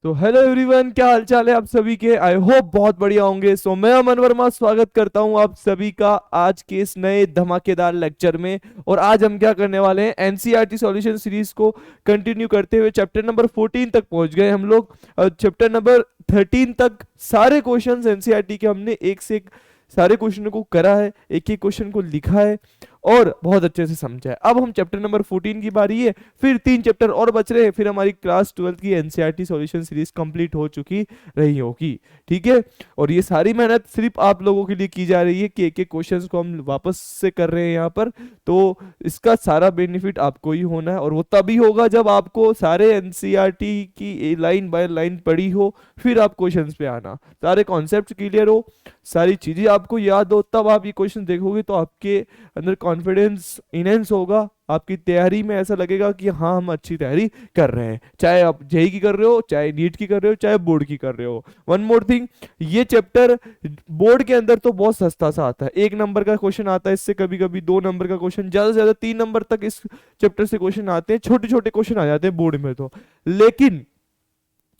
तो hello everyone, क्या हाल चाल है आप सभी के। आई होप बहुत बढ़िया होंगे। मैं अमन वर्मा स्वागत करता हूं आप सभी का आज के इस नए धमाकेदार लेक्चर में। और आज हम क्या करने वाले हैं, एनसीईआरटी सॉल्यूशन सीरीज को कंटिन्यू करते हुए चैप्टर नंबर 14 तक पहुंच गए हम लोग। चैप्टर नंबर 13 तक सारे क्वेश्चंस एनसीईआरटी के हमने एक से एक सारे क्वेश्चन को करा है, एक एक क्वेश्चन को लिखा है और बहुत अच्छे से समझा है। अब हम चैप्टर नंबर 14 की बारी है, फिर 3 चैप्टर और बच रहे हैं, फिर हमारी क्लास 12 की एनसीईआरटी सॉल्यूशन सीरीज कंप्लीट हो चुकी रही होगी। ठीक है। और ये सारी मेहनत सिर्फ आप लोगों के लिए की जा रही है कि एक एक क्वेश्चंस को हम वापस से कर रहे हैं यहाँ पर। तो इसका सारा बेनिफिट आपको ही होना है और वो तभी होगा जब आपको सारे एनसीईआरटी की लाइन बाय लाइन पढ़ी हो, फिर आप क्वेश्चंस पे आना, सारे कॉन्सेप्ट क्लियर हो, सारी चीजें आपको याद हो, तब आप ये क्वेश्चन देखोगे तो आपके अंदर कॉन्फिडेंस इनहेंस होगा। आपकी तैयारी में ऐसा लगेगा कि हाँ हम अच्छी तैयारी कर रहे हैं, चाहे आप जेई की कर रहे हो, चाहे नीट की कर रहे हो, चाहे बोर्ड की कर रहे हो। वन मोर थिंग, ये चैप्टर बोर्ड के अंदर तो बहुत सस्ता सा आता है, 1 नंबर का क्वेश्चन आता है इससे, कभी कभी 2 नंबर का क्वेश्चन, ज्यादा से ज्यादा 3 नंबर तक इस चैप्टर से क्वेश्चन आते हैं, छोटे छोटे क्वेश्चन आ जाते हैं बोर्ड में तो। लेकिन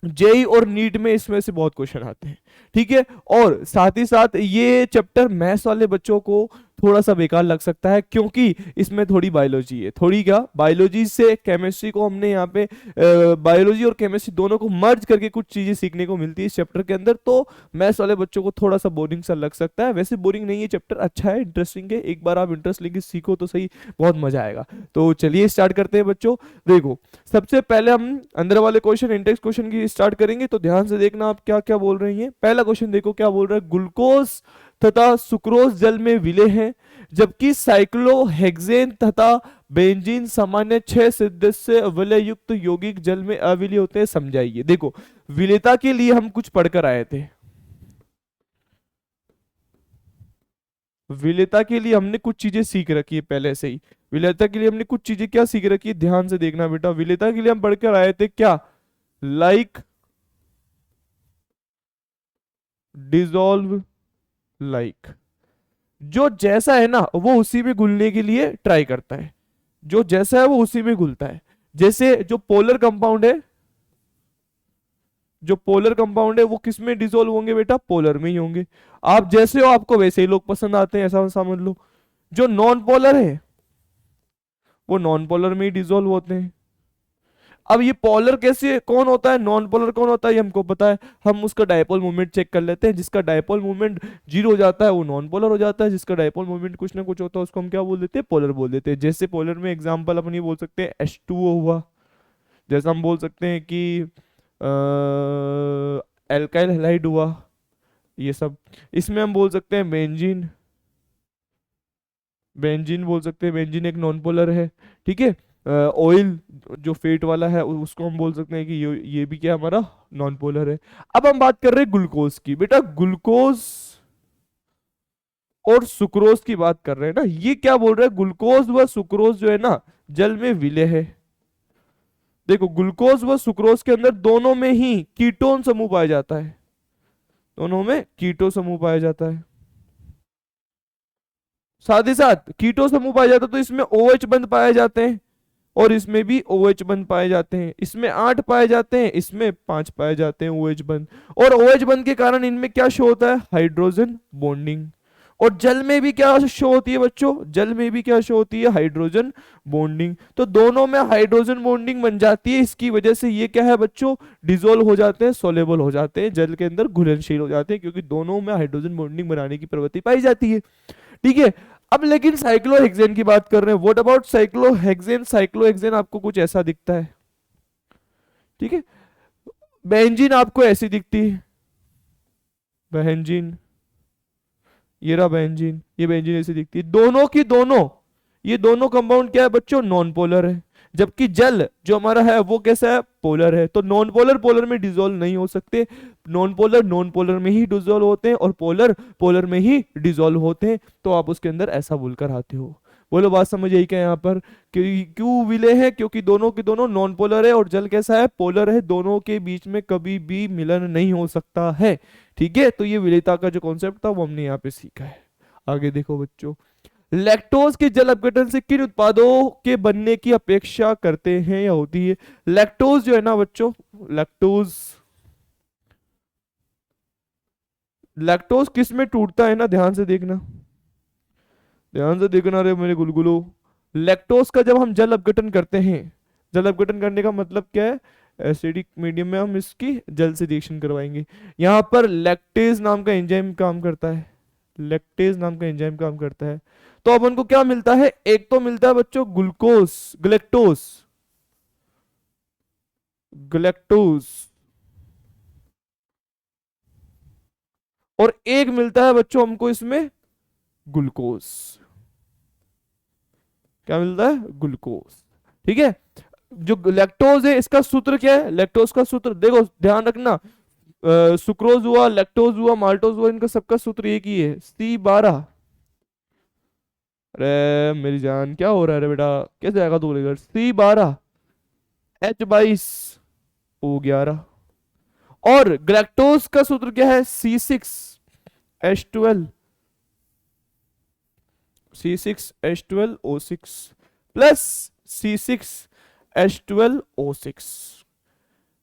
जेई और नीट में इसमें से बहुत क्वेश्चन आते हैं। ठीक है। और साथ ही साथ ये चैप्टर मैथ्स वाले बच्चों को थोड़ा सा बेकार लग सकता है, क्योंकि इसमें थोड़ी बायोलॉजी है, थोड़ी क्या बायोलॉजी से केमिस्ट्री को हमने यहाँ पे बायोलॉजी और केमिस्ट्री दोनों को मर्ज करके कुछ चीजें सीखने को मिलती है इस चैप्टर के अंदर। तो मैथ्स वाले बच्चों को थोड़ा सा बोरिंग सा लग सकता है। वैसे बोरिंग नहीं है, चैप्टर अच्छा है, इंटरेस्टिंग है, एक बार आप इंटरेस्ट लेके सीखो तो सही, बहुत मजा आएगा। तो चलिए स्टार्ट करते हैं बच्चों। देखो, सबसे पहले हम अंदर वाले क्वेश्चन, इंडेक्स क्वेश्चन की स्टार्ट करेंगे, तो ध्यान से देखना आप क्या क्या बोल रही हैं। पहला क्वेश्चन देखो क्या बोल रहा है, ग्लूकोज तथा सुक्रोज जल में विलेय हैं, जबकि साइक्लोहेक्सेन तथा बेंजीन सामान्य 6 सदस्य विलय युक्त यौगिक जल में अविलय होते हैं। समझाइए। देखो, विलेयता के लिए हम कुछ पढ़कर आए थे, विलेयता के लिए हमने कुछ चीजें सीख रखी है पहले से ही। विलेयता के लिए हमने कुछ चीजें क्या सीख रखी है, ध्यान से देखना बेटा। विलेयता के लिए हम पढ़कर आए थे क्या, लाइक, डिसॉल्व, लाइक। जो जैसा है ना वो उसी में घुलने के लिए ट्राई करता है, जो जैसा है वो उसी में घुलता है। जैसे जो पोलर कंपाउंड है, जो पोलर कंपाउंड है वो किस में डिसॉल्व होंगे बेटा, पोलर में ही होंगे। आप जैसे हो आपको वैसे ही लोग पसंद आते हैं, ऐसा समझ लो। जो नॉन पोलर है वो नॉन पोलर में ही डिसॉल्व होते हैं। अब ये पोलर कैसे कौन होता है, नॉन पोलर कौन होता है, ये हमको पता है। हम उसका डायपोल मूवमेंट चेक कर लेते हैं, जिसका डायपोल मूवमेंट 0 हो जाता है वो नॉन पोलर हो जाता है, जिसका डायपोल मूवमेंट कुछ ना कुछ होता है उसको हम क्या बोल देते हैं, पोलर बोल देते हैं। जैसे पोलर में एग्जांपल अपन ये बोल सकते हैं H2O हुआ, जैसा हम बोल सकते हैं कि एल्काइल हैलाइड हुआ, ये सब। इसमें हम बोल सकते हैं बेंजीन, बेंजीन बोल सकते हैं, बेंजीन एक नॉन पोलर है। ठीक है। ऑयल जो फेट वाला है उसको हम बोल सकते हैं कि ये भी क्या हमारा नॉन पोलर है। अब हम बात कर रहे हैं ग्लूकोज की। बेटा ग्लूकोज और सुक्रोज की बात कर रहे हैं ना, ये क्या बोल रहे हैं, ग्लूकोज व सुक्रोज जो है ना जल में विलय है। देखो, ग्लूकोज व सुक्रोज के अंदर दोनों में ही कीटोन समूह पाया जाता है, दोनों में कीटो समूह पाया जाता है। साथ ही साथ कीटो समूह पाया जाता है तो इसमें OH बंद पाए जाते हैं और इसमें भी OH बंद पाए जाते हैं। इसमें 8 पाए जाते हैं, इसमें 5 पाए जाते हैं OH बंद। और OH बंद के कारण इनमें क्या शो होता है, हाइड्रोजन बॉन्डिंग। और जल में भी क्या शो होती है बच्चों, जल में भी क्या शो होती है, हाइड्रोजन बॉन्डिंग। तो दोनों में हाइड्रोजन बॉन्डिंग बन जाती है, इसकी वजह से ये क्या है बच्चों, डिजोल्व हो जाते हैं, सोलेबल हो जाते हैं, जल के अंदर घुलनशील हो जाते हैं, क्योंकि दोनों में हाइड्रोजन बॉन्डिंग बनाने की प्रवृत्ति पाई जाती है। ठीक है। अब लेकिन साइक्लोहेक्सेन की बात कर रहे हैं, व्हाट अबाउट साइक्लोहेक्सेन। साइक्लोहेक्सेन आपको कुछ ऐसा दिखता है। ठीक है। बेंजीन आपको ऐसी दिखती है, बेंजीन, ये रहा बेंजीन, ये बेंजीन ऐसी दिखती है। दोनों की दोनों, ये दोनों कंपाउंड क्या है बच्चों, नॉन पोलर है। जबकि जल जो हमारा है वो कैसा है, पोलर है। तो नॉन पोलर पोलर में डिसॉल्व नहीं हो सकते, नॉन पोलर नॉन पोलर में ही डिसॉल्व होते हैं, और पोलर पोलर में ही डिसॉल्व होते हैं। तो आप उसके अंदर ऐसा बोलकर आते हो। बोलो बात समझ आई क्या यहाँ पर, कि क्यों विलय है, क्योंकि दोनों के दोनों नॉन पोलर है और जल कैसा है, पोलर है। दोनों के बीच में कभी भी मिलन नहीं हो सकता है। ठीक है। तो ये विलेयता का जो कॉन्सेप्ट था वो हमने यहाँ पे सीखा है। आगे देखो बच्चों, लैक्टोज के जल अपघटन से किन उत्पादों के बनने की अपेक्षा करते हैं या होती है। लैक्टोज जो है ना बच्चों, लैक्टोज लैक्टोज किस में टूटता है ना, ध्यान से देखना, ध्यान से देखना रे मेरे गुलगुलो। लैक्टोज का जब हम जल अपघटन करते हैं, जल अपघटन करने का मतलब क्या है, एसिडिक मीडियम में हम इसकी जल से रिएक्शन करवाएंगे। यहाँ पर लैक्टेज नाम का एंजाइम काम करता है, लैक्टेज नाम का एंजाइम काम करता है। तो अपन को क्या मिलता है, एक तो मिलता है बच्चों ग्लूकोज, ग्लेक्टोज, ग्लेक्टोज, और एक मिलता है बच्चों हमको इसमें ग्लूकोज। क्या मिलता है, ग्लूकोज। ठीक है, जो लैक्टोज है इसका सूत्र क्या है, लैक्टोज का सूत्र देखो ध्यान रखना, सुक्रोज हुआ, लैक्टोज हुआ, माल्टोज हुआ, इनका सबका सूत्र एक ही है, C12। अरे मेरी जान क्या हो रहा है रे बेटा, कैसे आएगा तू लेकर, C12 H22O11। और ग्लैक्टोज का सूत्र क्या है, C6H12, C6H12O6 प्लस C6H12O6,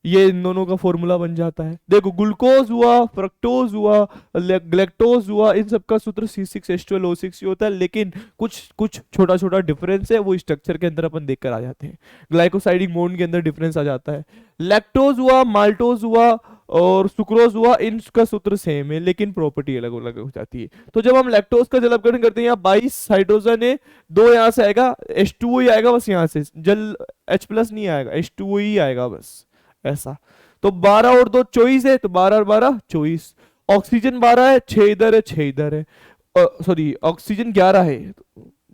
ये इन दोनों का फॉर्मूला बन जाता है। देखो ग्लूकोज हुआ, फ्रक्टोज हुआ, ग्लैक्टोज हुआ, इन सब का सूत्र C6H12O6 ही होता है, लेकिन कुछ कुछ छोटा छोटा डिफरेंस है, वो स्ट्रक्चर के अंदर अपन देख कर आ जाते हैं, ग्लाइकोसाइडिक बॉन्ड के अंदर डिफरेंस आ जाता है। लैक्टोज हुआ, माल्टोज हुआ और सुक्रोज हुआ, इनका सूत्र सेम है लेकिन प्रॉपर्टी अलग अलग हो जाती है। तो जब हम लैक्टोज का जल अपघटन करते हैं, यहाँ 22 हाइड्रोजन है, 2 यहाँ से आएगा, H2O ही आएगा बस, यहाँ से जल H+ नहीं आएगा, H2O ही आएगा बस, ऐसा। तो 12 और 2 24 है, तो 12 और 12 24। ऑक्सीजन 12 है, 6 इधर है, 6 इधर है, सॉरी ऑक्सीजन 11 है,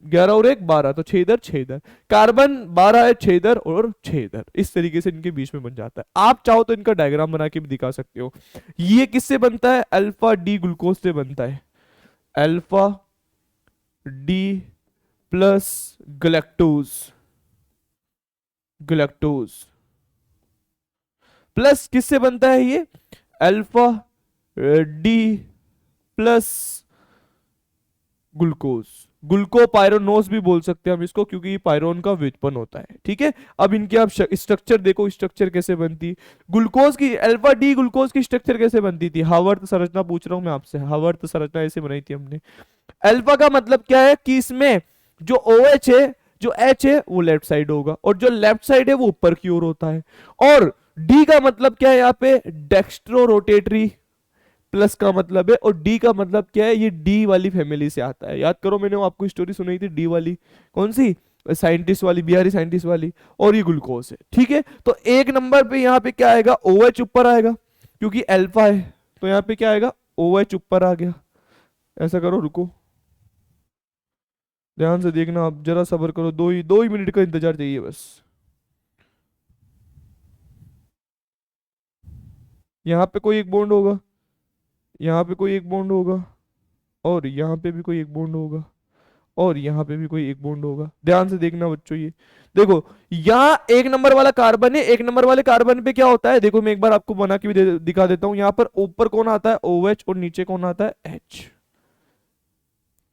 11 और 1 12, तो 6 इधर 6 इधर। कार्बन 12 है, 6 इधर और 6 इधर, इस तरीके से इनके बीच में बन जाता है। आप चाहो तो इनका डायग्राम बना के भी दिखा सकते हो। ये किससे बनता है, अल्फा डी ग्लूकोज से बनता है, alpha D plus galactose, galactose plus किससे बनता है ये, अल्फा डी प्लस ग्लूकोज, ग्लूकोपाइरोनोस भी बोल सकते हैं हम इसको, क्योंकि पायरोन का व्युत्पन्न होता है। ठीक है, अब इनके आप स्ट्रक्चर देखो, स्ट्रक्चर कैसे बनती, ग्लूकोज की अल्फा डी ग्लूकोज की स्ट्रक्चर कैसे बनती थी, हावर्त संरचना पूछ रहा हूं मैं आपसे, हावर्त संरचना ऐसे बनाई थी हमने। अल्फा का मतलब क्या है कि इसमें जो OH है, जो H है वो लेफ्ट साइड होगा, और जो लेफ्ट साइड है वो ऊपर की ओर होता है। और D का मतलब क्या है, यहाँ पे डेक्स्ट्रो रोटेटरी प्लस का मतलब है, और D का मतलब क्या है, ये D वाली फैमिली से आता है। याद करो मैंने आपको स्टोरी सुनाई थी D वाली, कौन सी, साइंटिस्ट वाली, बिहारी साइंटिस्ट वाली, और ये ग्लूकोज है। ठीक है, तो एक नंबर पे यहाँ पे क्या आएगा, OH ऊपर आएगा, क्योंकि अल्फा है, तो यहाँ पे क्या आएगा, OH ऊपर आ गया। ऐसा करो, रुको ध्यान से देखना, आप जरा सब्र करो, 2 ही मिनट का इंतजार चाहिए बस। यहाँ पे कोई एक बॉन्ड होगा, यहाँ पे कोई एक बॉन्ड होगा, और यहाँ पे भी कोई एक बॉन्ड होगा, और यहाँ पे भी कोई एक बॉन्ड होगा। ध्यान से देखना बच्चों, ये देखो यहाँ 1 नंबर वाला कार्बन है, 1 नंबर वाले कार्बन पे क्या होता है, देखो मैं एक बार आपको बना के भी दिखा देता हूँ। यहाँ पर ऊपर कौन आता है, OH, और नीचे कौन आता है, H।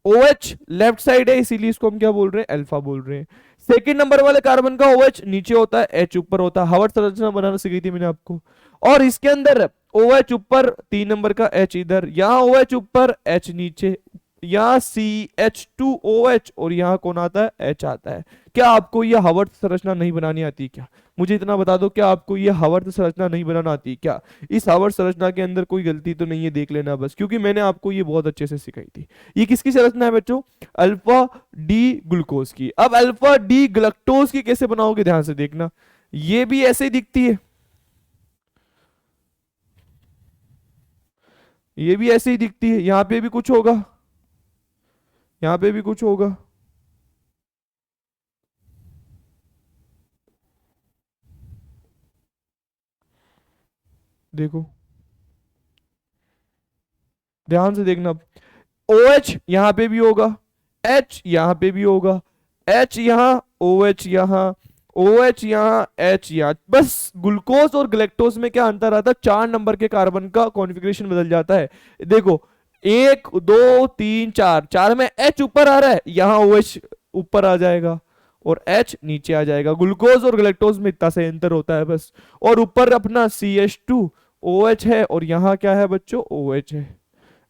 OH लेफ्ट साइड है, इसीलिए इसको हम क्या बोल रहे हैं, अल्फा बोल रहे हैं। सेकंड नंबर वाले कार्बन का OH नीचे होता है, H ऊपर होता है, हावर्त संरचना बनाना सिखाई थी मैंने आपको। और इसके अंदर OH ऊपर, 3 नंबर का H इधर, यहाँ OH ऊपर, H नीचे, यहाँ CH2OH, और यहाँ कौन आता है, H आता है। क्या आपको यह हावर्त संरचना नहीं बनानी आती क्या, मुझे इतना बता दो, क्या आपको यह हावर्त संरचना नहीं बनाना आती क्या। इस हावर्त संरचना के अंदर कोई गलती तो नहीं है, देख लेना बस, क्योंकि मैंने आपको ये बहुत अच्छे से सिखाई थी। ये किसकी संरचना है बच्चों, अल्फा डी ग्लूकोज की। अब अल्फा डी ग्लूकोज की कैसे बनाओगे, ध्यान से देखना, ये भी ऐसे ही दिखती है, ये भी ऐसे ही दिखती है, यहाँ पे भी कुछ होगा, यहाँ पे भी कुछ होगा, देखो ध्यान से देखना, OH यहां पे भी होगा, H यहां पे भी होगा, H यहां, OH यहां, OH यहां, H यहां। बस ग्लूकोज और ग्लैक्टोज में क्या अंतर आता है, 4 नंबर के कार्बन का कॉन्फ़िगरेशन बदल जाता है। देखो 1 2 3 4, 4 में H ऊपर आ रहा है, यहां OH ऊपर आ जाएगा और H नीचे आ जाएगा। ग्लूकोज और ग्लैक्टोज में इतना सा अंतर होता है बस। और ऊपर अपना CH2OH है, और यहाँ क्या है बच्चों, OH है।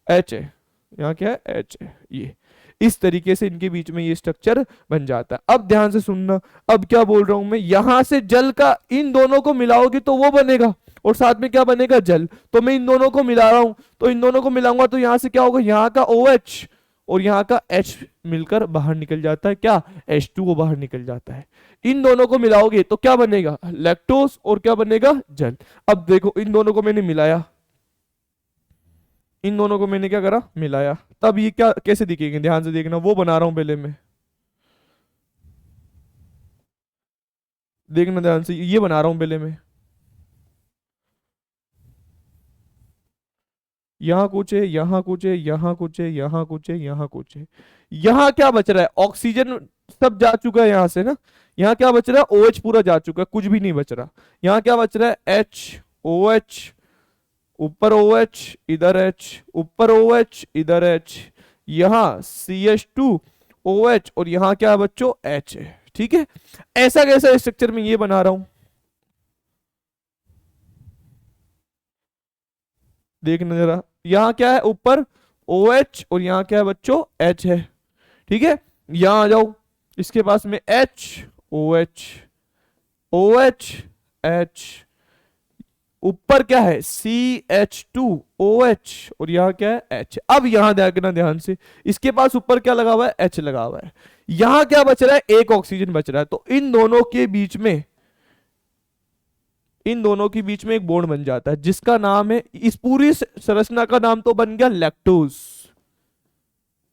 एच है, यहाँ क्या है, एच है। ये इस तरीके से इनके बीच में ये स्ट्रक्चर बन जाता है। अब ध्यान से सुनना, अब क्या बोल रहा हूं मैं, यहां से जल का इन दोनों को मिलाओगे तो वो बनेगा, और साथ में क्या बनेगा, जल। तो मैं इन दोनों को मिला रहा हूं, तो इन दोनों को मिलाऊंगा तो यहां से क्या होगा, यहाँ का OH और यहाँ का H मिलकर बाहर निकल जाता है, क्या, H2O बाहर निकल जाता है। इन दोनों को मिलाओगे तो क्या बनेगा, लैक्टोज, और क्या बनेगा, जल। अब देखो इन दोनों को मैंने मिलाया, इन दोनों को मैंने क्या करा, मिलाया, तब ये क्या कैसे दिखेंगे, ध्यान से देखना, वो बना रहा हूं पहले मैं, देखना ध्यान से, ये बना रहा हूं पहले मैं, यहाँ कुछ है, यहाँ कुछ है, यहाँ कुछ है, यहाँ कुछ है, यहाँ कुछ है। यहाँ क्या बच रहा है, ऑक्सीजन सब जा चुका है यहाँ से ना, यहाँ क्या बच रहा है, OH पूरा जा चुका है, कुछ भी नहीं बच रहा। यहाँ क्या बच रहा है, HOH, ऊपर OH, इधर H, ऊपर OH, इधर H, यहाँ CH2OH, और यहाँ क्या है बच्चों, H है। ठीक है, ऐसा कैसा स्ट्रक्चर में ये बना रहा हूं, देखना जरा, यहाँ क्या है, ऊपर OH और यहाँ क्या है बच्चों, H है। ठीक है, यहाँ आ जाओ, इसके पास में HOH, OH, H, ऊपर क्या है, CH2OH, और यहाँ क्या है, H। अब यहाँ देखना ध्यान से, इसके पास ऊपर क्या लगा हुआ है, H लगा हुआ है। यहाँ क्या बच रहा है, एक ऑक्सीजन बच रहा है, तो इन दोनों के बीच में, इन दोनों के बीच में एक बॉन्ड बन जाता है, जिसका नाम है, इस पूरी संरचना का नाम तो बन गया लैक्टोज।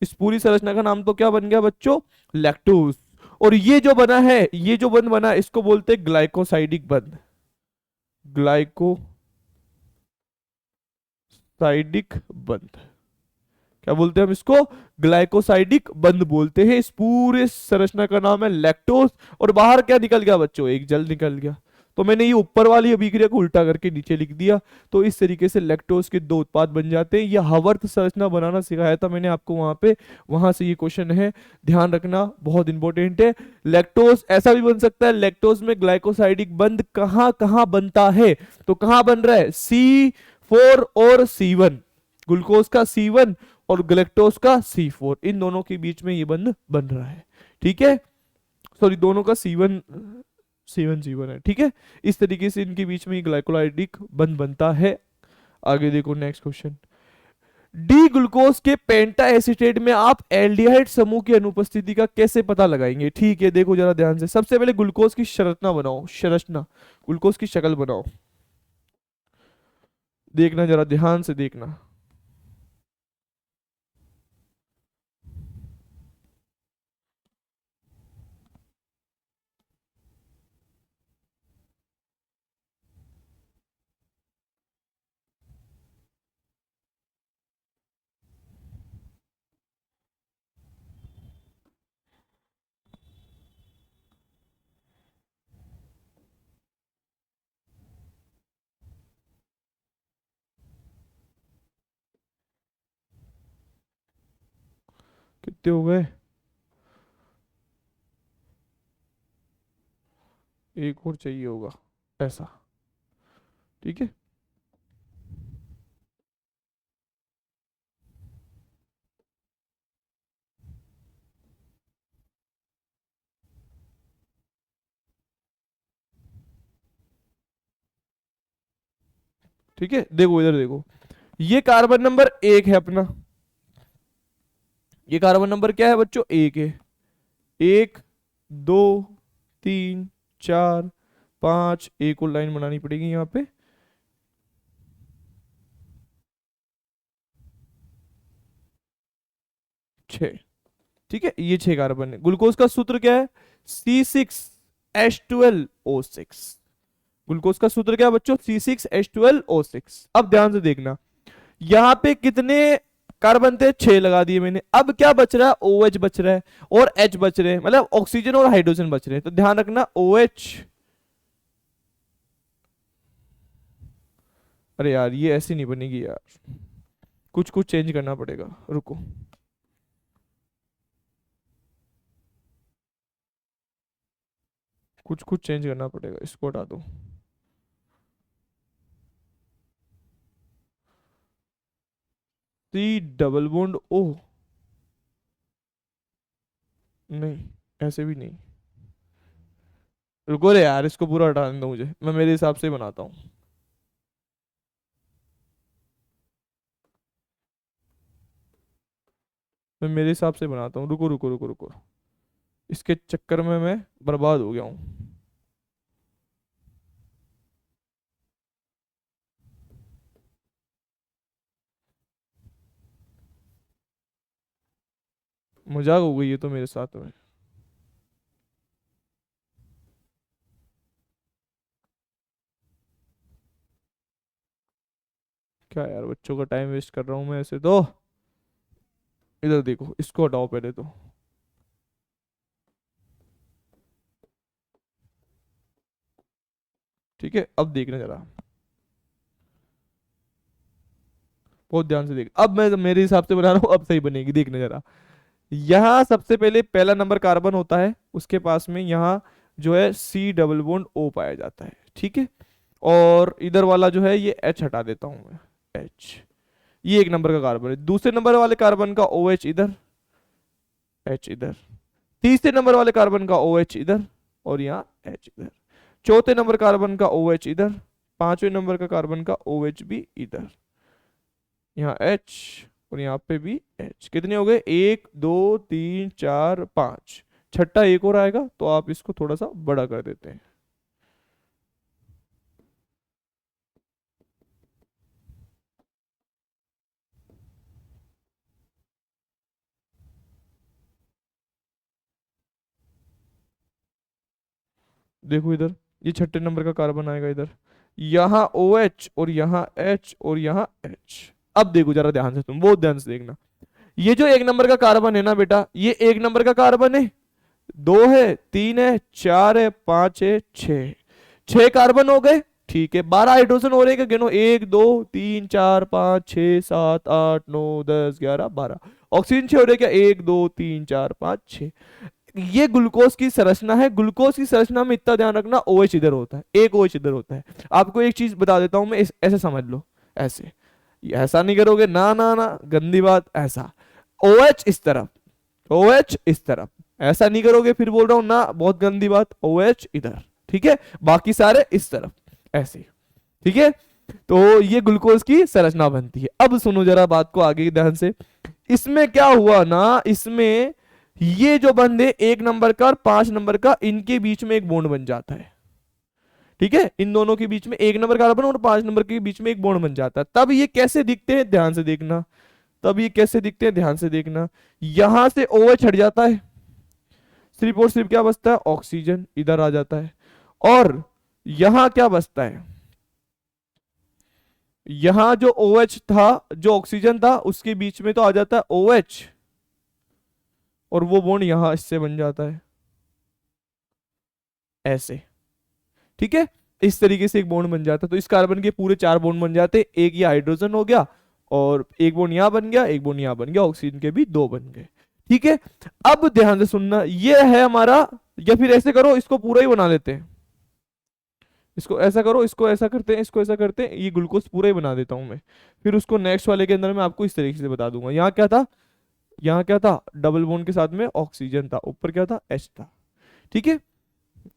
इस पूरी संरचना का नाम तो क्या बन गया बच्चों, लैक्टोज। और ये जो बना है, ये जो बंध बना है, इसको बोलते हैं ग्लाइकोसाइडिक बंध, ग्लाइकोसाइडिक बंध, क्या बोलते हैं हम इसको, ग्लाइकोसाइडिक बंध बोलते हैं। इस पूरे संरचना का नाम है लैक्टोज। और बाहर क्या निकल गया बच्चों, एक जल निकल गया। तो मैंने ये ऊपर वाली अभिक्रिया को उल्टा करके नीचे लिख दिया। तो इस तरीके से लैक्टोज के दो उत्पाद बन जाते हैं। ये हवर्त संरचना बनाना सिखाया था मैंने आपको वहां पे, वहां से ये क्वेश्चन है, ध्यान रखना, बहुत इंपॉर्टेंट है। लैक्टोज ऐसा भी बन सकता है, लैक्टोज में ग्लाइकोसाइडिक बंध कहाँ कहाँ बनता है, तो कहाँ बन रहा है, C4 और C1, ग्लूकोज का C1 और ग्लैक्टोज का C4, इन दोनों के बीच में ये बंध बन रहा है। ठीक है, सॉरी दोनों का C1 है। ठीक है, इस तरीके से इनके बीच में ग्लाइकोलाइडिक बंध बनता है। आगे देखो नेक्स्ट क्वेश्चन, डी ग्लूकोज के पेंटा एसीटेट में आप एल्डिहाइड समूह की अनुपस्थिति का कैसे पता लगाएंगे। ठीक है, देखो जरा ध्यान से, सबसे पहले ग्लूकोज की संरचना बनाओ, संरचना, ग्लूकोज की शक्ल बनाओ, देखना जरा ध्यान से देखना। कितने हो गए, एक और चाहिए होगा ऐसा। ठीक है, ठीक है, देखो इधर देखो, ये कार्बन नंबर 1 है अपना, ये कार्बन नंबर क्या है बच्चों, 1 है। 1, 2, 3, 4, 5, एक और लाइन बनानी पड़ेगी यहाँ पे, 6। ठीक है, ये 6 कार्बन है। ग्लूकोज का सूत्र क्या है, C6H12O6। ग्लूकोज का सूत्र क्या है बच्चों, C6H12O6। अब ध्यान से देखना, यहाँ पे कितने कार्बन थे, 6 लगा दिए मैंने। अब क्या बच रहा है, OH बच रहा है और H बच रहे हैं, मतलब ऑक्सीजन और हाइड्रोजन बच रहे हैं। तो ध्यान रखना OH, अरे यार ये ऐसी नहीं बनेगी यार, कुछ कुछ चेंज करना पड़ेगा, रुको। कुछ कुछ चेंज करना पड़ेगा, इसको हटा दो। सी डबल बॉन्ड ओ, नहीं ऐसे भी नहीं। रुको रे यार, इसको पूरा हटाने दो मुझे, मैं मेरे हिसाब से ही बनाता हूँ। मैं मेरे हिसाब से बनाता हूँ, रुको रुको रुको रुको। इसके चक्कर में मैं बर्बाद हो गया हूँ। मजाक हो गई ये तो मेरे साथ में। क्या यार, बच्चों का टाइम वेस्ट कर रहा हूँ मैं ऐसे तो। इधर देखो, इसको हटाओ पहले तो। ठीक है, अब देखना जरा, बहुत ध्यान से देख। अब मैं मेरे हिसाब से बना रहा हूँ, अब सही बनेगी, देखना जरा। यहाँ सबसे पहले पहला नंबर कार्बन होता है, उसके पास में यहाँ जो है सी डबल बॉन्ड ओ पाया जाता है। ठीक है, और इधर वाला जो है ये एच हटा देता हूं मैं, एच। ये एक नंबर का कार्बन है। दूसरे नंबर वाले कार्बन का ओ एच इधर, एच इधर। तीसरे नंबर वाले कार्बन का ओ एच इधर, और यहाँ एच इधर। चौथे नंबर कार्बन का ओ एच इधर। पांचवें नंबर का कार्बन का ओ एच भी इधर, यहाँ एच, और यहाँ पे भी एच। कितने हो गए, 1 2 3 4 5। छठा एक और आएगा, तो आप इसको थोड़ा सा बड़ा कर देते हैं। देखो इधर, ये छठे नंबर का कार्बन आएगा इधर। यहाँ ओ एच, और यहाँ एच, और यहाँ एच। अब देखो जरा ध्यान से, तुम बहुत ध्यान से देखना। ये जो एक नंबर का कार्बन है ना बेटा, ये एक नंबर का कार्बन है। दो है, तीन है, चार है, पांच है, छह। छह कार्बन हो गए। ठीक है, 12 हाइड्रोजन हो रहे हैं, गिनो, 1 2 3 4 5 6 7 8 9 10 11 12। ऑक्सीजन छह हो रहे क्या, 1 2 3 4 5 6। ये ग्लूकोज की संरचना है। ग्लूकोज की संरचना में इतना ध्यान रखना, OH इधर होता है, एक OH इधर होता है। आपको एक चीज बता देता हूं मैं, ऐसे समझ लो, ऐसे। ऐसा नहीं करोगे ना, ना ना, गंदी बात। ऐसा, OH इस तरफ, OH इस तरफ। ऐसा नहीं करोगे, फिर बोल रहा हूं ना, बहुत गंदी बात। OH इधर, ठीक है, बाकी सारे इस तरफ, ऐसे। ठीक है, तो ये ग्लूकोज की संरचना बनती है। अब सुनो जरा बात को आगे ध्यान से। इसमें क्या हुआ ना, इसमें ये जो बंदे 1 नंबर का और 5 नंबर का, इनके बीच में एक बॉन्ड बन जाता है। ठीक है, इन दोनों के बीच में 1 नंबर कार्बन और 5 नंबर के बीच में एक बॉन्ड बन जाता है। तब ये कैसे दिखते हैं, ध्यान से देखना। तब ये कैसे दिखते हैं, ध्यान से देखना। यहां से OH हट जाता है, सिर्फ और सिर्फ क्या बचता है, ऑक्सीजन इधर आ जाता है। और यहां क्या बचता है, यहां जो OH था, जो ऑक्सीजन था, उसके बीच में तो आ जाता है OH, और वो बॉन्ड यहां इससे बन जाता है, ऐसे। ठीक है, इस तरीके से एक बॉन्ड बन जाता है। तो इस कार्बन के पूरे 4 बॉन्ड बन जाते हैं। एक ये हाइड्रोजन हो गया, और एक बॉन्ड यहां बन गया, एक बॉन्ड यहां बन गया, ऑक्सीजन के भी 2 बन गए। ठीक है, अब ध्यान से सुनना, ये है हमारा। या फिर ऐसे करो, इसको पूरा ही बना लेते हैं। इसको ऐसा करो, इसको ऐसा करते हैं, इसको ऐसा करते हैं, ये ग्लूकोज पूरा ही बना देता हूं मैं। फिर उसको नेक्स्ट वाले के अंदर मैं आपको इस तरीके से बता दूंगा। यहाँ क्या था, यहाँ क्या था, डबल बॉन्ड के साथ में ऑक्सीजन था, ऊपर क्या था, H था। ठीक है,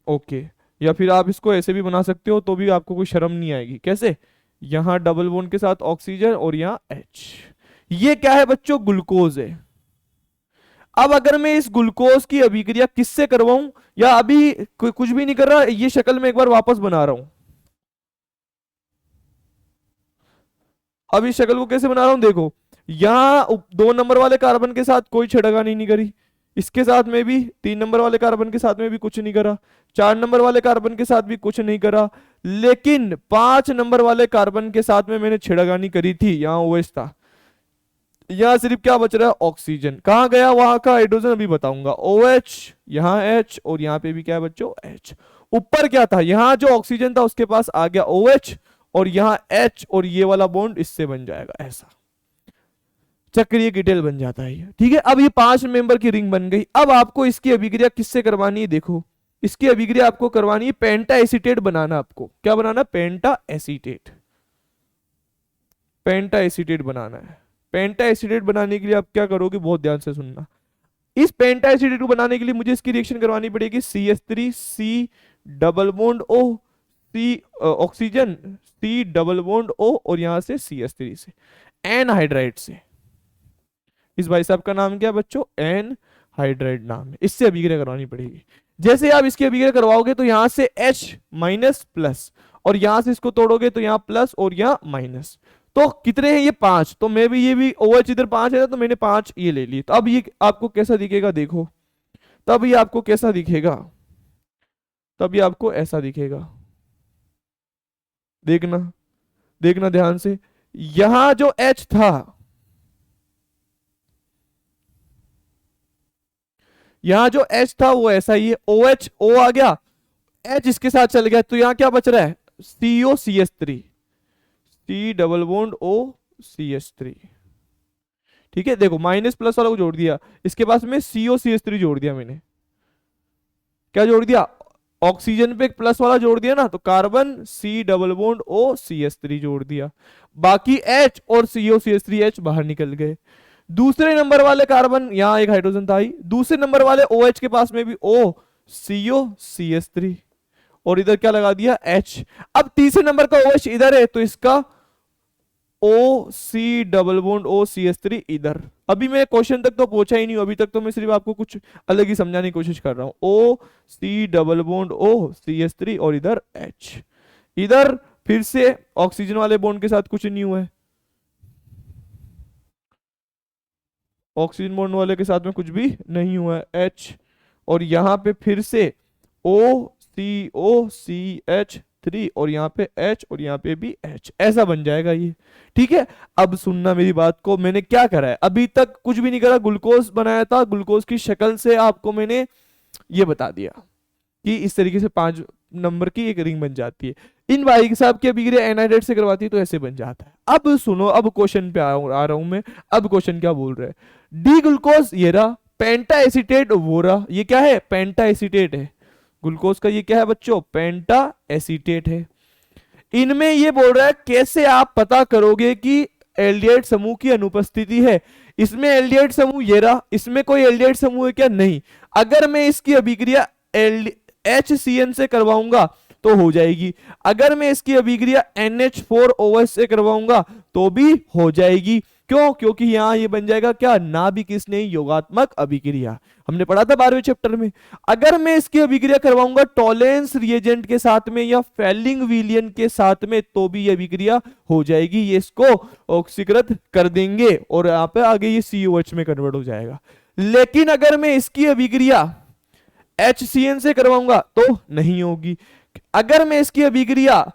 ओके। या फिर आप इसको ऐसे भी बना सकते हो, तो भी आपको कोई शर्म नहीं आएगी। कैसे, यहाँ डबल बॉन्ड के साथ ऑक्सीजन, और यहाँ H। ये क्या है बच्चों, ग्लूकोज है। अब अगर मैं इस ग्लूकोज की अभिक्रिया किससे करवाऊं, या अभी कुछ भी नहीं कर रहा, ये शक्ल में एक बार वापस बना रहा हूं। अब इस शक्ल को कैसे बना रहा हूं, देखो। यहाँ 2 नंबर वाले कार्बन के साथ कोई छेड़खानी नहीं करी, इसके साथ में भी 3 नंबर वाले कार्बन के साथ में भी कुछ नहीं करा, 4 नंबर वाले कार्बन के साथ भी कुछ नहीं करा। लेकिन 5 नंबर वाले कार्बन के साथ में मैंने छेड़खानी करी थी, यहाँ OH था। यहाँ सिर्फ क्या बच रहा है, ऑक्सीजन। कहाँ गया वहां का हाइड्रोजन, अभी बताऊंगा। OH, यहाँ H, और यहाँ पे भी क्या है बच्चों, H। ऊपर क्या था, यहाँ जो ऑक्सीजन था उसके पास आ गया OH, और यहाँ H, और ये वाला बॉन्ड इससे बन जाएगा, ऐसा चक्रीय गिटेल बन जाता है ये। ठीक है, अब ये 5 मेंबर की रिंग बन गई। अब आपको इसकी अभिक्रिया किससे करवानी है, देखो। इसकी अभिक्रिया आपको करवानी है पेंटा एसीटेट बनाना। आपको क्या बनाना, पेंटा एसीटेट। पेंटा एसीटेट बनाना है। पेंटा एसिडेट बनाने के लिए आप क्या करोगे, बहुत ध्यान से सुनना। इस पेंटा एसिडेट को बनाने के लिए मुझे इसकी रिएक्शन करवानी पड़ेगी, CH3 C double bond O, C oxygen, C double bond O और यहां से CH3 से एनहाइड्राइड से। इस भाई साहब का नाम क्या है बच्चों, एनहाइड्राइड नाम है। इससे अभिक्रिया करवानी पड़ेगी। जैसे आप इसकी अभिक्रिया करवाओगे तो यहां से H माइनस प्लस, और यहां से इसको तोड़ोगे तो यहां प्लस और यहां माइनस। तो कितने हैं ये 5, तो मैं भी ये भी OH इधर 5 है ना, तो मैंने 5 ये ले ली। तो अब ये आपको कैसा दिखेगा देखो, तब ये आपको कैसा दिखेगा, तब ये आपको ऐसा दिखेगा। देखना, देखना ध्यान से, यहां जो H था, यहां जो H था वो ऐसा ही है, OH O आ गया, H इसके साथ चल गया, तो यहां क्या बच रहा है, COCH3, C double bond O CH3। ठीक है, देखो माइनस प्लस वाला को जोड़ दिया, इसके पास में COCH3 जोड़ दिया मैंने। क्या जोड़ दिया, ऑक्सीजन पे एक प्लस वाला जोड़ दिया ना, तो carbon C double bond O CH3 जोड़ दिया। बाकी H और COCH3H बाहर निकल गए। दूसरे नंबर वाले कार्बन, यहां एक हाइड्रोजन था ही, दूसरे नंबर वाले OH के पास में भी O COCH3, और इधर क्या लगा दिया H। अब तीसरे नंबर का OH इधर है, तो इसका O C double bond O CH3 इधर। अभी मैं क्वेश्चन तक तो पहुंचा ही नहीं हूं, अभी तक तो मैं सिर्फ आपको कुछ अलग ही समझाने की कोशिश कर रहा हूं। O C double bond O CH3 और इधर H। इधर फिर से ऑक्सीजन वाले बॉन्ड के साथ कुछ नहीं हुआ है, ऑक्सीजन बॉन्ड वाले के साथ में कुछ भी नहीं हुआ है, H। और यहां पे फिर से OCOCH3 और यहाँ पे H और यहाँ पे भी H, ऐसा बन जाएगा ये। ठीक है, अब सुनना मेरी बात को, मैंने क्या करा है, अभी तक कुछ भी नहीं करा, ग्लूकोज बनाया था, ग्लूकोज की शक्ल से आपको मैंने ये बता दिया कि इस तरीके से 5 नंबर की एक रिंग बन जाती है। इन भाई साहब की अभिक्रिया एनाहाइड्राइड से करवाती है तो ऐसे बन जाता है। अब सुनो, अब क्वेश्चन पे आ रहा हूं मैं। अब क्वेश्चन क्या बोल रहे हैं, डी ग्लूकोज ये रहा, पेंटा एसीटेट वो रहा, ये क्या है, पेंटा एसीटेट है। ग्लूकोज का ये क्या है बच्चों, पेंटा एसीटेट है। इनमें ये बोल रहा है कैसे आप पता करोगे कि एल्डिहाइड समूह की अनुपस्थिति है। इसमें एल्डिहाइड समूह ये रहा, इसमें कोई एल्डिहाइड समूह है क्या, नहीं। अगर मैं इसकी अभिक्रिया HCN से करवाऊंगा तो हो जाएगी, अगर मैं इसकी अभिक्रिया NH4OH से करवाऊंगा तो भी हो जाएगी। क्यों, क्योंकि यहां ये बन जाएगा क्या, नाभिक स्नेही योगात्मक अभिक्रिया, हमने पढ़ा था 12वें चैप्टर में। अगर मैं इसकी अभिक्रिया करवाऊंगा टॉलेंस रिएजेंट के साथ में या फेलिंग विलियन के साथ में तो भी ये अभिक्रिया हो जाएगी, ये इसको ऑक्सीकृत कर देंगे और यहाँ पे आगे ये COH में कन्वर्ट हो जाएगा। लेकिन अगर मैं इसकी अभिक्रिया HCN से करवाऊंगा तो नहीं होगी। अगर मैं इसकी अभिक्रिया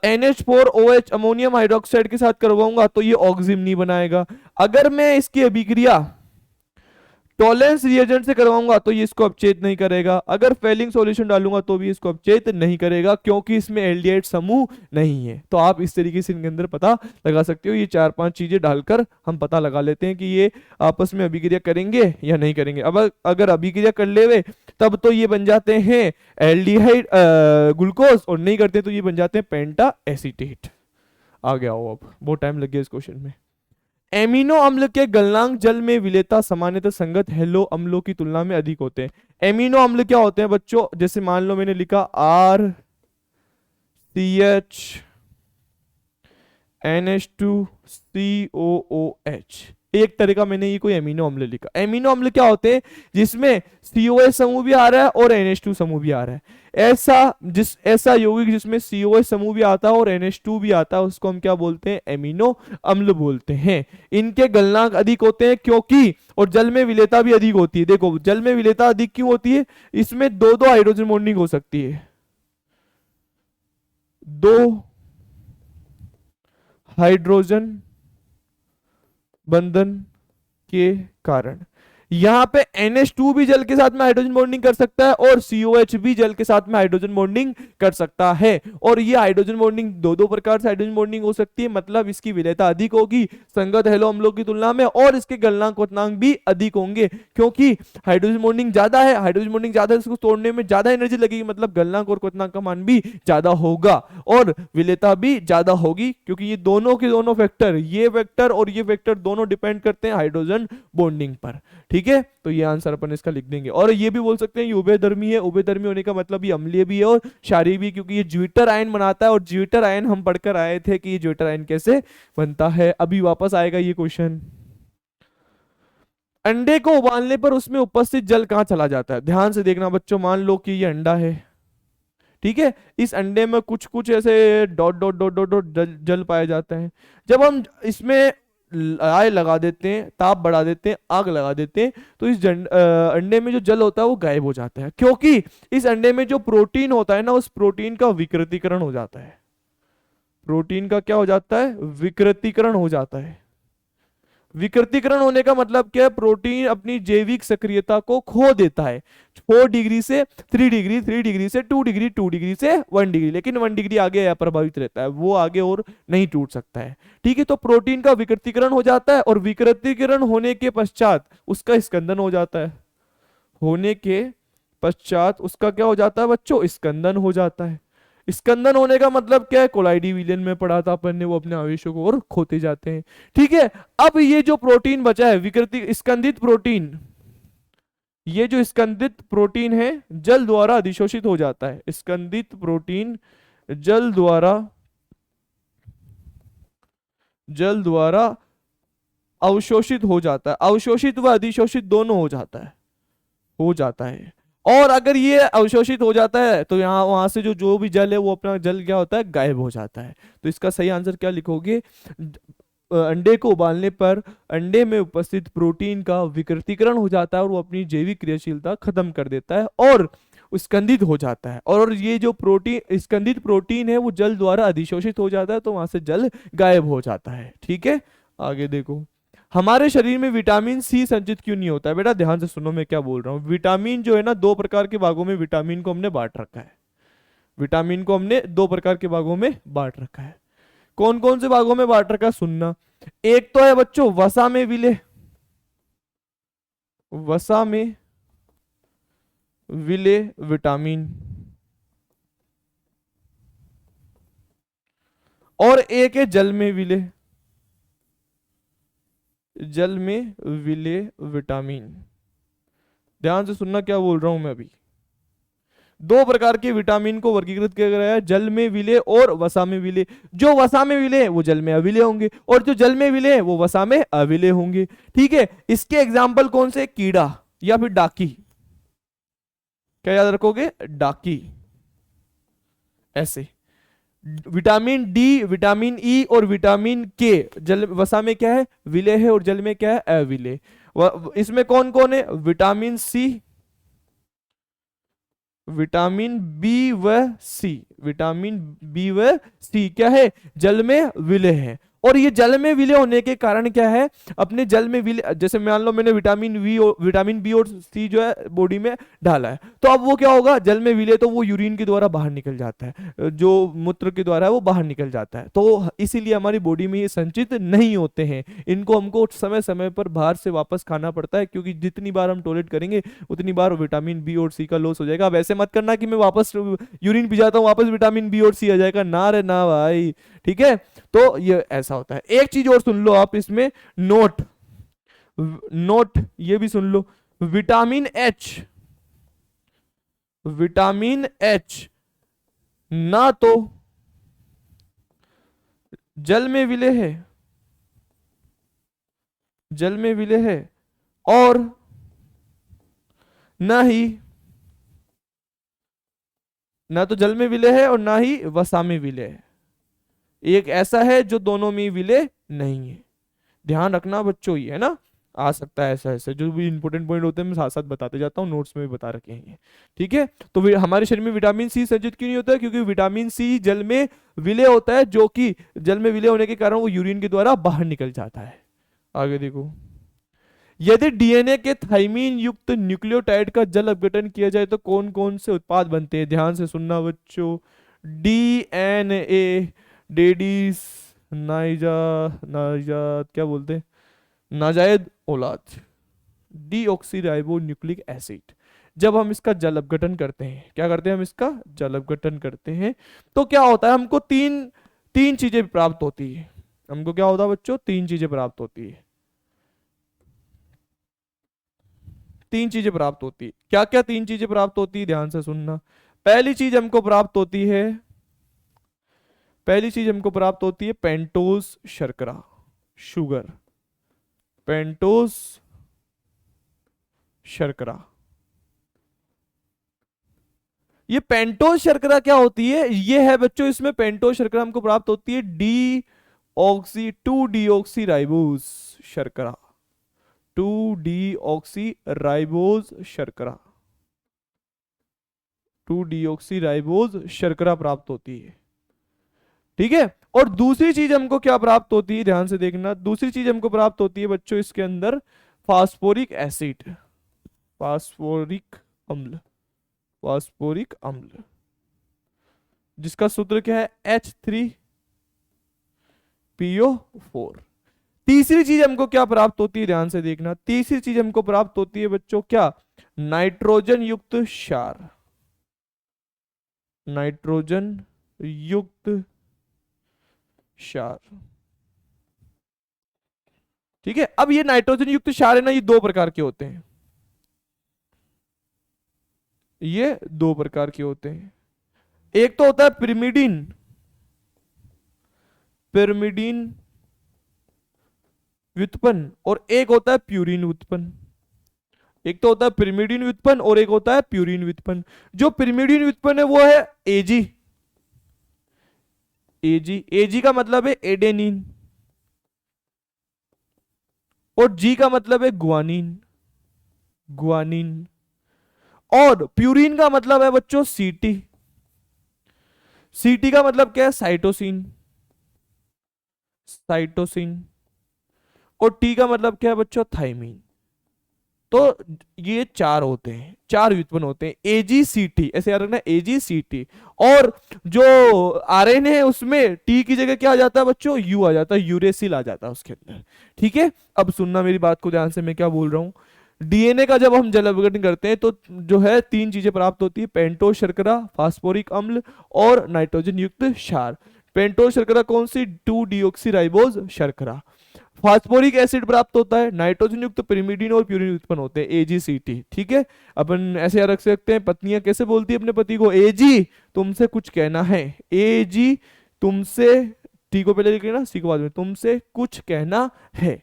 NH4OH अमोनियम हाइड्रोक्साइड के साथ करवाऊंगा तो ये ऑक्सिम नहीं बनाएगा। अगर मैं इसकी अभिक्रिया टॉलेंस रिएजेंट से करवाऊंगा तो ये इसको अपचेत नहीं करेगा। अगर फेलिंग सॉल्यूशन डालूंगा तो भी इसको अपचेत नहीं करेगा, क्योंकि इसमें एल्डिहाइड समूह नहीं है। तो आप इस तरीके से इनके अंदर पता लगा सकते हो। ये 4-5 चीजें डालकर हम पता लगा लेते हैं कि ये आपस में अभिक्रिया करेंगे या नहीं करेंगे। अब अगर अभिक्रिया कर लेवे तब तो ये बन जाते हैं एल्डिहाइड ग्लूकोज, और नहीं करते तो ये बन जाते हैं पेंटा एसीटेट। आ गया हो, अब बहुत टाइम लग गया इस क्वेश्चन में। एमिनो अम्ल के गलनांक जल में विलेयता सामान्यतः संगत हेलो अम्लों की तुलना में अधिक होते हैं। एमिनो अम्ल क्या होते हैं बच्चों, जैसे मान लो मैंने लिखा RCH NH2COOH, एक तरह का मैंने ये कोई एमिनो अम्ल लिखा। एमिनो अम्ल क्या होते हैं, जिसमें COH समूह भी आ रहा है और NH2 समूह भी आ रहा है। ऐसा यौगिक जिसमें COH समूह भी आता है और NH2 भी आता है उसको हम क्या बोलते हैं, एमिनो अम्ल बोलते हैं। इनके गलनांक अधिक होते हैं क्योंकि, और जल में विलेयता भी अधिक होती है। देखो जल में विलेयता अधिक क्यों होती है, इसमें 2-2 हाइड्रोजन बॉन्डिंग हो सकती है, 2 हाइड्रोजन बंधन के कारण। यहाँ पे NH2 भी जल के साथ में हाइड्रोजन बॉन्डिंग कर सकता है और COH भी जल के साथ में हाइड्रोजन बॉन्डिंग कर सकता है। और ये हाइड्रोजन बॉन्डिंग दो दो प्रकार से हाइड्रोजन बॉन्डिंग हो सकती है, मतलब इसकी विलेयता अधिक होगी संगत हेलो अम्लों की तुलना में, और इसके गलनांक क्वथनांक भी अधिक होंगे, क्योंकि हाइड्रोजन बॉन्डिंग ज्यादा है, हाइड्रोजन बॉन्डिंग ज्यादा है, इसको तोड़ने में ज्यादा एनर्जी लगेगी, मतलब गलनांक और क्वथनांक का मान भी ज्यादा होगा और विलेयता भी ज्यादा होगी, क्योंकि ये दोनों के दोनों फैक्टर, ये फैक्टर और ये फैक्टर दोनों डिपेंड करते हैं हाइड्रोजन बॉन्डिंग पर। ठीक है, तो ये आंसर अपन इसका लिख देंगे। और ये भी बोल सकते हैं ये उभयधर्मी है, उभयधर्मी होने का मतलब ये अम्लीय भी है और क्षारीय भी, क्योंकि ये ज्विटर आयन बनाता है, और ज्विटर आयन हम पढ़कर आए थे कि ये ज्विटर आयन कैसे बनता है। अभी वापस आएगा ये क्वेश्चन। अंडे को उबालने पर उसमें उपस्थित जल कहां चला जाता है? ध्यान से देखना बच्चों, मान लो कि ये अंडा है, ठीक है, इस अंडे में कुछ कुछ ऐसे dot dot dot dot dot जल पाए जाते हैं। जब हम इसमें आग लगा देते हैं, ताप बढ़ा देते हैं, आग लगा देते हैं, तो इस अंडे में जो जल होता है वो गायब हो जाता है, क्योंकि इस अंडे में जो प्रोटीन होता है ना, उस प्रोटीन का विकृतीकरण हो जाता है। प्रोटीन का क्या हो जाता है? विकृतीकरण हो जाता है। विकृतीकरण होने का मतलब क्या है? प्रोटीन अपनी जैविक सक्रियता को खो देता है। 4 डिग्री से 3 डिग्री, 3 डिग्री से 2 डिग्री, 2 डिग्री से 1 डिग्री, लेकिन 1 डिग्री आगे अप्रभावित रहता है, वो आगे और नहीं टूट सकता है। ठीक है, तो प्रोटीन का विकृतीकरण हो जाता है, और विकृतीकरण होने के पश्चात उसका स्कंदन हो जाता है। होने के पश्चात उसका क्या हो जाता है बच्चों? स्कंदन हो जाता है। स्कंदन होने का मतलब क्या है? कोलाइडी विलयन में पढ़ा था अपन ने, वो अपने आवेशों को और खोते जाते हैं। ठीक है, अब ये जो प्रोटीन बचा है विकृति स्कंदित प्रोटीन, ये जो स्कंदित प्रोटीन है जल द्वारा अधिशोषित हो जाता है। स्कंदित प्रोटीन जल द्वारा अवशोषित हो जाता है। अवशोषित व अधिशोषित दोनों हो जाता है। और अगर ये अवशोषित हो जाता है तो यहाँ वहां से जो भी जल है वो अपना जल क्या होता है? गायब हो जाता है। तो इसका सही आंसर क्या लिखोगे? अंडे को उबालने पर अंडे में उपस्थित प्रोटीन का विकृतीकरण हो जाता है और वो अपनी जैविक क्रियाशीलता खत्म कर देता है और स्कंदित हो जाता है, और ये जो प्रोटीन स्कंदित प्रोटीन है वो जल द्वारा अधिशोषित हो जाता है, तो वहां से जल गायब हो जाता है। ठीक है, आगे देखो। हमारे शरीर में विटामिन सी संचित क्यों नहीं होता है? बेटा ध्यान से सुनो मैं क्या बोल रहा हूँ। विटामिन जो है ना, 2 प्रकार के भागों में विटामिन को हमने बांट रखा है। विटामिन को हमने 2 प्रकार के भागों में बांट रखा है। कौन कौन से भागों में बांट रखा है सुनना। एक तो है बच्चों वसा में विलेय, वसा में विलेय विटामिन, और एक है जल में विलेय, जल में विलेय विटामिन। ध्यान से सुनना क्या बोल रहा हूं मैं अभी। 2 प्रकार के विटामिन को वर्गीकृत किया गया है, जल में विलेय और वसा में विलेय। जो वसा में विलेय वो जल में अविलेय होंगे, और जो जल में विलेय वो वसा में अविलेय होंगे। ठीक है, इसके एग्जाम्पल कौन से? कीड़ा या फिर डाकी। क्या याद रखोगे? डाकी। ऐसे विटामिन डी, विटामिन ई और विटामिन के जल वसा में क्या है? विलेय है, और जल में क्या है? अविलेय। इसमें कौन कौन है? विटामिन सी, विटामिन बी व सी। विटामिन बी व सी क्या है? जल में विलेय है, और ये जल में विलेय होने के कारण क्या है? अपने जल में विलेय, जैसे मान लो मैंने विटामिन बी और सी जो है बॉडी में डाला है, तो अब वो क्या होगा? जल में विलेय, तो वो यूरिन के द्वारा बाहर निकल जाता है, जो मूत्र के द्वारा है वो बाहर निकल जाता है, तो इसीलिए हमारी बॉडी में ये संचित नहीं होते हैं। इनको हमको समय समय पर बाहर से वापस खाना पड़ता है, क्योंकि जितनी बार हम टॉयलेट करेंगे उतनी बार विटामिन बी और सी का लॉस हो जाएगा। अब ऐसे मत करना कि मैं वापस यूरिन पी जाता हूँ वापस विटामिन बी और सी आ जाएगा, ना रे ना भाई। ठीक है, तो ये ऐसा होता है। एक चीज और सुन लो आप इसमें, नोट नोट ये भी सुन लो। विटामिन एच, विटामिन एच ना तो जल में विलेय है, जल में विलेय है, और ना ही, ना तो जल में विलेय है और ना ही वसा में विलेय है। एक ऐसा है जो दोनों में विलेय नहीं है। ध्यान रखना बच्चों, ये है ना, आ सकता है ऐसा ऐसे जो भी इंपॉर्टेंट पॉइंट होते हैं मैं साथ साथ बताते जाता हूँ, नोट्स में भी बता रखे हैं। ठीक है, तो हमारे शरीर में विटामिन सी संचित क्यों नहीं होता है? क्योंकि विटामिन सी जल में विलेय होता है, जो कि जल में विलेय होने के कारण वो यूरिन के द्वारा बाहर निकल जाता है। आगे देखो, यदि डीएनए के थाइमीन युक्त न्यूक्लियोटाइड का जल अपघटन किया जाए तो कौन कौन से उत्पाद बनते हैं? ध्यान से सुनना बच्चों। डीएनए, डेडीज, नाइजा, नाइजाद क्या बोलते हैं, नाजायद औलाद, डीऑक्सीराइबो न्यूक्लिक एसिड। जब हम इसका जल अपघटन करते हैं, क्या करते हैं हम इसका जल अपघटन करते हैं, तो क्या होता है, हमको तीन तीन चीजें प्राप्त होती है। हमको क्या होता है बच्चों? तीन चीजें प्राप्त होती है। तीन चीजें प्राप्त होती है। क्या क्या तीन चीजें प्राप्त होती है? ध्यान से सुनना। पहली चीज हमको प्राप्त होती है, पहली चीज हमको प्राप्त होती है पेंटोज शर्करा, शुगर, पेंटोज शर्करा। ये पेंटोज शर्करा क्या होती है? ये है बच्चों, इसमें पेंटोज शर्करा हमको प्राप्त होती है डी ऑक्सी 2 डीऑक्सी राइबोज शर्करा, 2 डीऑक्सी राइबोज शर्करा, 2 डीऑक्सी राइबोज शर्करा प्राप्त होती है। ठीक है। और दूसरी चीज हमको क्या प्राप्त होती है? ध्यान से देखना। दूसरी चीज हमको प्राप्त होती है बच्चों इसके अंदर फास्फोरिक एसिड, फास्फोरिक अम्ल, फास्फोरिक अम्ल, जिसका सूत्र क्या है? H3PO4। तीसरी चीज हमको क्या प्राप्त होती है? ध्यान से देखना। तीसरी चीज हमको प्राप्त होती है बच्चों क्या? नाइट्रोजन युक्त क्षार, नाइट्रोजन युक्त क्षार। ठीक है। अब ये नाइट्रोजन युक्त क्षार है ना, ये दो प्रकार के होते हैं, ये दो प्रकार के होते हैं। एक तो होता है पिरिमिडीन, पिरिमिडीन व्युत्पन्न, और एक होता है प्यूरिन व्युत्पन्न। एक तो होता है पिरिमिडीन व्युत्पन्न और एक होता है प्यूरिन व्युत्पन्न। जो पिरिमिडीन व्युत्पन्न है वो है एजी, एजी, एजी का मतलब है एडेनिन, और जी का मतलब है गुआनिन, गुआनिन। और प्यूरिन का मतलब है बच्चों सीटी, सीटी का मतलब क्या है? Cytosine, cytosine. और टी का मतलब क्या है बच्चों? थाइमीन। तो ये चार होते हैं, चार व्युत्पन्न होते हैं, एजीसीटी, ऐसे याद रखना, एजीसीटी। और जो आरएनए है उसमें टी की जगह क्या आ जाता है बच्चों? यू आ जाता है, यूरेसिल आ जाता है उसके अंदर। ठीक है। अब सुनना मेरी बात को ध्यान से, मैं क्या बोल रहा हूं। डीएनए का जब हम जल अपघटन करते हैं तो जो है तीन चीजें प्राप्त होती है, पेंटोज शर्करा, फास्फोरिक अम्ल और नाइट्रोजन युक्त क्षार। पेंटोज शर्करा कौन सी? 2 डीऑक्सी राइबोज शर्करा। फास्फोरिक एसिड प्राप्त होता है, नाइट्रोजन युक्त पिरिमिडीन और प्यूरिन उत्पन्न होते हैं, एजीसीटी। ठीक है। अपन ऐसे याद रख सकते हैं, पत्नियां कैसे बोलती है अपने पति को? एजी तुमसे कुछ कहना है, एजी तुमसे, टी को पहले लिख लेना, सी को बाद में, तुमसे कुछ कहना है।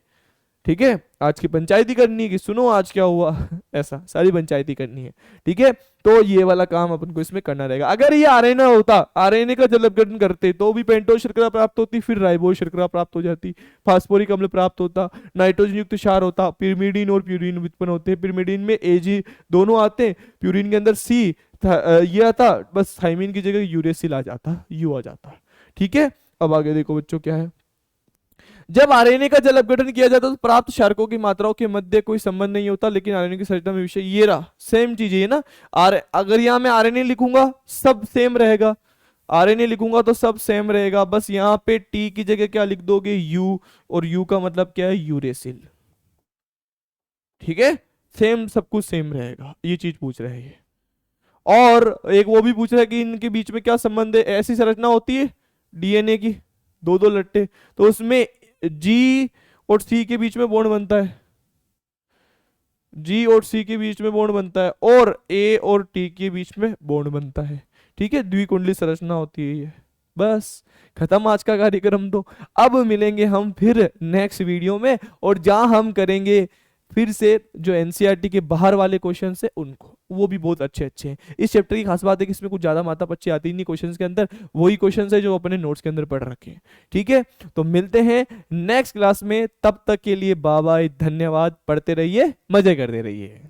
ठीक है। आज की पंचायती करनी है कि सुनो आज क्या हुआ ऐसा सारी पंचायती करनी है। ठीक है। तो ये वाला काम अपन को इसमें करना रहेगा। अगर ये आरएनए होता, आरएनए का जल अपघटन करते तो भी पेंटोज शर्करा प्राप्त होती, फिर राइबोज शर्करा प्राप्त हो जाती, फास्फोरिक अम्ल प्राप्त होता, नाइट्रोजन युक्त क्षार होता, पिरिमिडीन और प्यूरिन उत्पन्न होते हैं। पिरिमिडीन में एजी दोनों आते हैं, प्यूरिन के अंदर सी ये आता, बस थाइमीन की जगह यूरेसिल आ जाता, यू आ जाता। ठीक है। अब आगे देखो बच्चों क्या है। जब आरएनए का जल अपघटन किया जाता है तो प्राप्त क्षारकों की मात्राओं के मध्य कोई संबंध नहीं होता, लेकिन आरएनए की संरचना में विषय ये रहा, सेम चीज है ना। अगर यहां मैं आरएनए लिखूंगा सब सेम रहेगा, आरएनए लिखूंगा तो सब सेम रहेगा, बस यहां पे टी की जगह क्या लिख दोगे? यू, और यू का मतलब क्या है? यूरेसिल। ठीक है। सेम, सब कुछ सेम रहेगा, ये चीज पूछ रहे हैं। और एक वो भी पूछ रहा है कि इनके बीच में क्या संबंध है। ऐसी संरचना होती है डीएनए की, दो दो लट्टे, तो उसमें जी और सी के बीच में बॉन्ड बनता है, जी और सी के बीच में बॉन्ड बनता है, और ए और टी के बीच में बॉन्ड बनता है। ठीक है। द्विकुंडली संरचना होती है ये। बस खत्म आज का कार्यक्रम। तो अब मिलेंगे हम फिर नेक्स्ट वीडियो में, और जहां हम करेंगे फिर से जो एनसीईआरटी के बाहर वाले क्वेश्चन है उनको, वो भी बहुत अच्छे अच्छे हैं। इस चैप्टर की खास बात है कि इसमें कुछ ज्यादा माथा पच्ची आती नहीं क्वेश्चंस के अंदर, वही क्वेश्चंस है जो अपने नोट्स के अंदर पढ़ रखे हैं। ठीक है। तो मिलते हैं नेक्स्ट क्लास में, तब तक के लिए बाय बाय, धन्यवाद, पढ़ते रहिए, मजे करते रहिए।